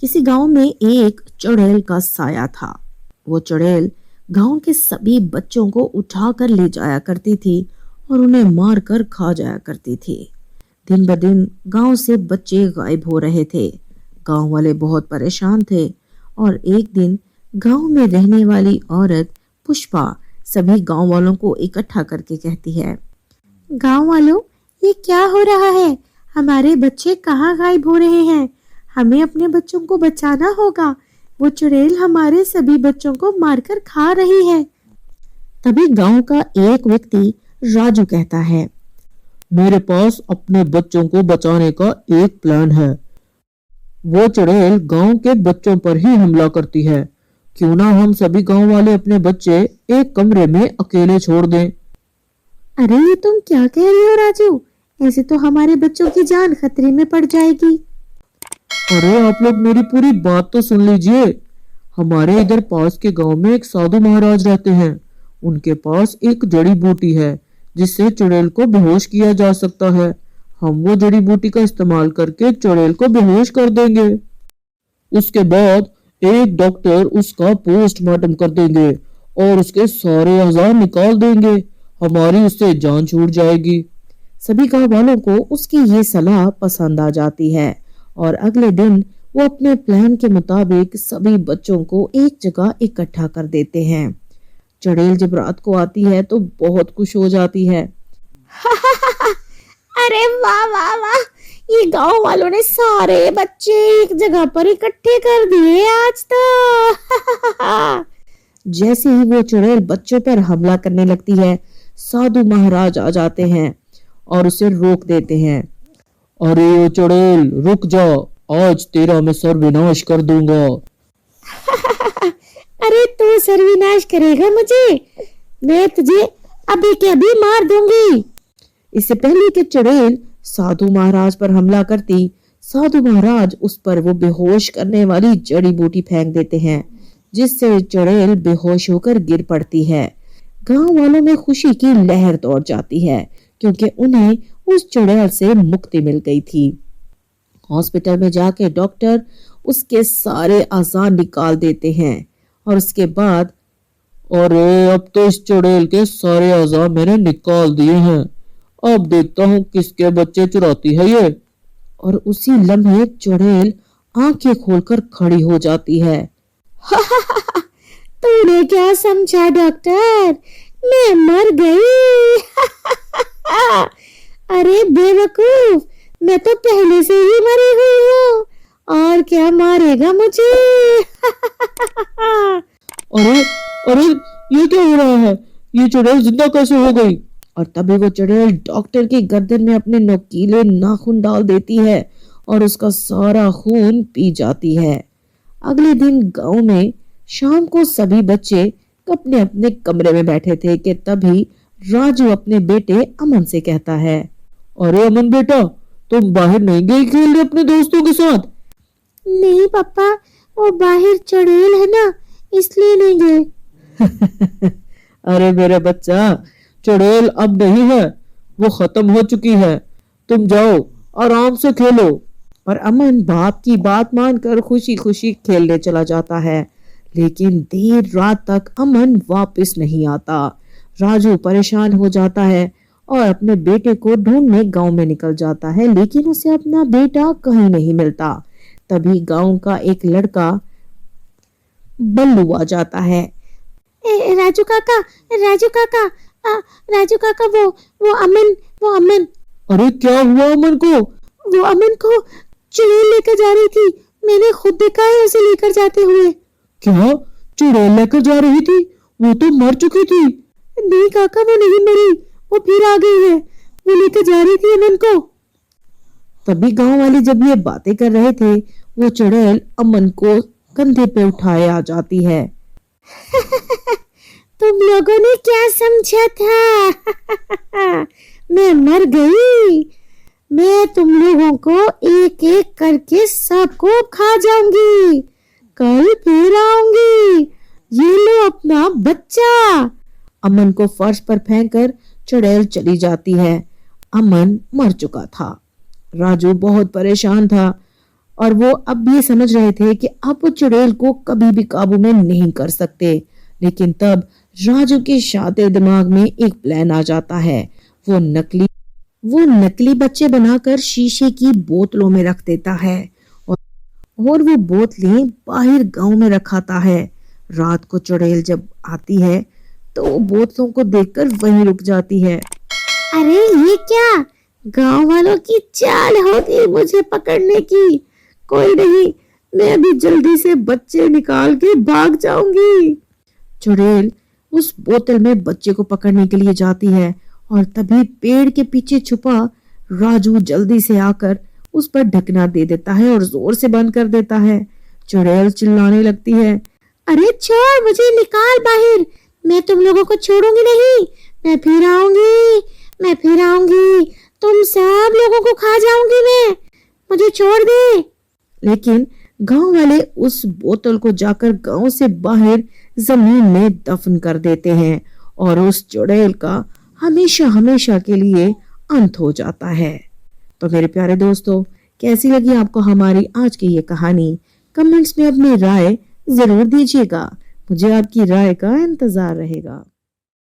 किसी गांव में एक चुड़ैल का साया था। वो चुड़ैल गांव के सभी बच्चों को उठा कर ले जाया करती थी और उन्हें मार कर खा जाया करती थी। दिन ब दिन गांव से बच्चे गायब हो रहे थे। गांव वाले बहुत परेशान थे और एक दिन गांव में रहने वाली औरत पुष्पा सभी गांव वालों को इकट्ठा करके कहती है, गांव वालों, ये क्या हो रहा है? हमारे बच्चे कहाँ गायब हो रहे हैं? हमें अपने बच्चों को बचाना होगा। वो चुड़ैल हमारे सभी बच्चों को मारकर खा रही है। तभी गांव का एक व्यक्ति राजू कहता है, मेरे पास अपने बच्चों को बचाने का एक प्लान है। वो चुड़ैल गांव के बच्चों पर ही हमला करती है। क्यों ना हम सभी गांव वाले अपने बच्चे एक कमरे में अकेले छोड़ दें। अरे ये तुम क्या कह रहे हो राजू? ऐसे तो हमारे बच्चों की जान खतरे में पड़ जाएगी। अरे आप लोग मेरी पूरी बात तो सुन लीजिए। हमारे इधर पास के गांव में एक साधु महाराज रहते हैं। उनके पास एक जड़ी बूटी है जिससे चुड़ैल को बेहोश किया जा सकता है। हम वो जड़ी बूटी का इस्तेमाल करके चुड़ैल को बेहोश कर देंगे। उसके बाद एक डॉक्टर उसका पोस्टमार्टम कर देंगे और उसके सारे औजार निकाल देंगे। हमारी उससे जान छूट जाएगी। सभी गांव वालों को उसकी ये सलाह पसंद आ जाती है और अगले दिन वो अपने प्लान के मुताबिक सभी बच्चों को एक जगह इकट्ठा कर देते हैं। चुड़ैल जब रात को आती है तो बहुत खुश हो जाती है। अरे वाह वाह वाह, ये गांव वालों ने सारे बच्चे एक जगह पर इकट्ठे कर दिए आज तो। जैसे ही वो चुड़ैल बच्चों पर हमला करने लगती है, साधु महाराज आ जाते हैं और उसे रोक देते हैं। अरे ओ चुड़ैल, रुक जा, आज तेरा मैं सर्वनाश कर दूंगा। अरे तू सर्वनाश करेगा मुझे? मैं तुझे अभी के अभी मार दूंगी। इससे पहले कि चुड़ैल साधु महाराज पर हमला करती, साधु महाराज उस पर वो बेहोश करने वाली जड़ी बूटी फेंक देते हैं, जिससे चुड़ैल बेहोश होकर गिर पड़ती है। गांव वालों में खुशी की लहर दौड़ जाती है क्योंकि उन्हें उस चुड़ैल से मुक्ति मिल गई थी। हॉस्पिटल में जाके डॉक्टर उसके सारे औजार निकाल देते हैं और उसके बाद, अरे अब तो इस चुड़ैल के सारे औजार मैंने निकाल दिए हैं। अब देखता हूँ किसके बच्चे चुराती है ये। और उसी लम्हे चुड़ैल आंखें खोलकर खड़ी हो जाती है। तूने क्या समझा डॉक्टर? मैं मर गई। अरे बेवकूफ, मैं तो पहले से ही मरी हुई हूँ, और क्या मारेगा मुझे? अरे अरे, ये क्या हो रहा है? ये चुड़ैल जिंदा कैसे हो गई? और तभी वो चुड़ैल डॉक्टर की गर्दन में अपने नुकीले नाखून डाल देती है और उसका सारा खून पी जाती है। अगले दिन गांव में शाम को सभी बच्चे अपने अपने कमरे में बैठे थे कि तभी राजू अपने बेटे अमन से कहता है, अरे अमन बेटा, तुम बाहर नहीं गई खेलने अपने दोस्तों के साथ? नहीं पापा, वो बाहर चुड़ैल है ना, इसलिए नहीं गए। अरे मेरे बच्चा, चुड़ैल अब नहीं है, वो खत्म हो चुकी है। तुम जाओ आराम से खेलो। और अमन बाप की बात मानकर खुशी खुशी खेलने चला जाता है, लेकिन देर रात तक अमन वापस नहीं आता। राजू परेशान हो जाता है और अपने बेटे को ढूंढने गांव में निकल जाता है, लेकिन उसे अपना बेटा कहीं नहीं मिलता। तभी गांव का एक लड़का बल्लू आ जाता है। राजू काका, राजू काका, राजू काका, वो अमन। अरे क्या हुआ अमन को? वो अमन को चुड़ैल लेकर जा रही थी। मैंने खुद देखा है उसे लेकर जाते हुए। क्या चुड़ैल लेकर जा रही थी? वो तो मर चुकी थी। नहीं काका, वो नहीं मरी, वो फिर आ गई है। वो लेकर जा रही थी अमन को। तभी गांव वाले जब ये बातें कर रहे थे, वो चुड़ैल अमन को कंधे पे उठाए आ जाती है। तुम लोगों ने क्या समझा था? मैं मर गई। मैं तुम लोगों को एक एक करके सबको खा जाऊंगी। कल फिर आऊंगी। ये लो अपना बच्चा। अमन को फर्श पर फेंककर चुड़ैल चली जाती है। अमन मर चुका था। राजू बहुत परेशान था और वो अब ये समझ रहे थे कि अब वो चुड़ैल को कभी भी काबू में नहीं कर सकते। लेकिन तब राजू के शातिर दिमाग में एक प्लान आ जाता है। वो नकली बच्चे बनाकर शीशे की बोतलों में रख देता है और वो बोतलें बाहर गांव में रखाता है। रात को चुड़ैल जब आती है तो वो बोतलों को देखकर वहीं रुक जाती है। अरे ये क्या, गांव वालों की चाल होगी मुझे पकड़ने की। कोई नहीं, मैं अभी जल्दी से बच्चे निकाल के भाग जाऊंगी। चुड़ैल उस बोतल में बच्चे को पकड़ने के लिए जाती है और तभी पेड़ के पीछे छुपा राजू जल्दी से आकर उस पर ढकना दे देता है और जोर से बंद कर देता है। चुड़ैल चिल्लाने लगती है, अरे छोड़, मुझे निकाल बाहर, मैं तुम लोगों को छोड़ूंगी नहीं, मैं फिर आऊंगी, तुम सब लोगों को खा जाऊंगी मैं, मुझे छोड़ दे। लेकिन गांव वाले उस बोतल को जाकर गांव से बाहर जमीन में दफन कर देते हैं और उस चुड़ैल का हमेशा हमेशा के लिए अंत हो जाता है। तो मेरे प्यारे दोस्तों, कैसी लगी आपको हमारी आज की ये कहानी? कमेंट्स में अपनी राय जरूर दीजिएगा, मुझे आपकी राय का इंतजार रहेगा।